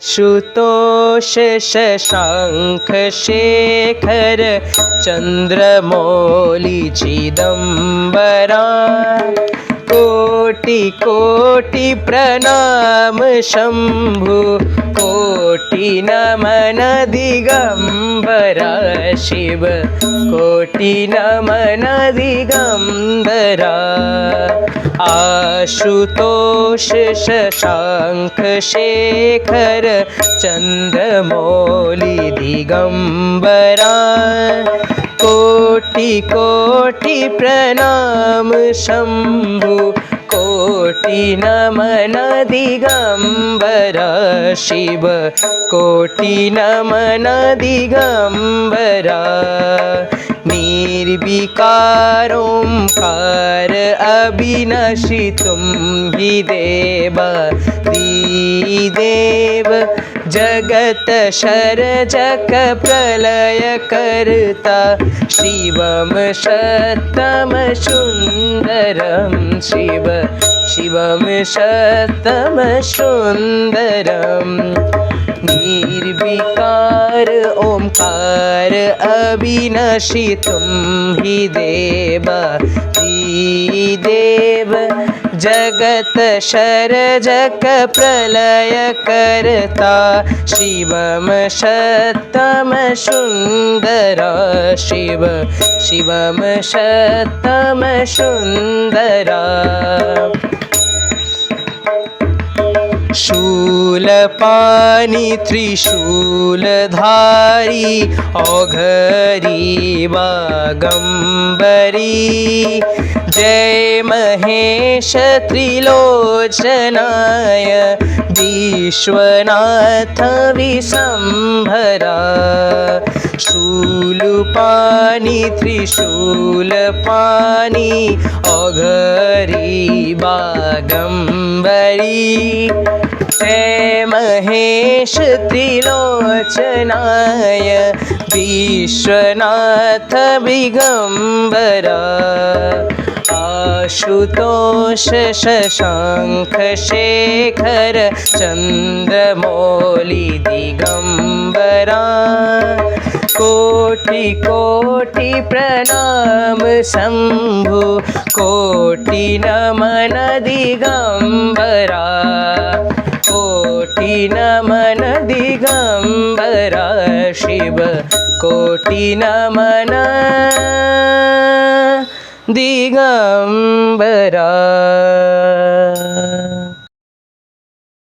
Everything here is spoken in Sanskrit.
शुतोष शशांक शेखर चंद्रमौली चिदंबरा कोटि कोटि प्रणाम शंभु कोटि नमन दिगंबरा शिव कोटि नमन दिगंबरा आशुतोष शशांक शेखर चंद्रमौली दिगंबरा कोटि कोटि प्रणाम शंभु कोटि नमन दिगंबरा शिव कोटि नमन दिगंबरा निर्विकार ओंकार अविनाशी तुम ही देव जगत शरजक प्रलय करता शिवम शतम सुंदरम शिव शिवम शतम सुंदरम निर्विकार ओंकार अविनाशी तुम ही देव जगत शरजक प्रलय करता शिवम शतम सुंदरा शिव शिवम शतम सुंदरा शूलपाणि त्रिशूलधारी औघरी वागंबरी जय महेश त्रिलोचनाय विश्वनाथ विशंभरा शूलपाणि त्रिशूलपाणि औघरी वागंबरी जय महेश त्रिलोचनाय विश्वनाथ दिगंबरा आशुतोष शशांक शेखर चंद्रमौली दिगंबरा कोटि कोटि प्रणाम शंभु कोटि नमन दिगंबरा कोटि नमन दिगंबरा शिव कोटि नमन दिगंबरा।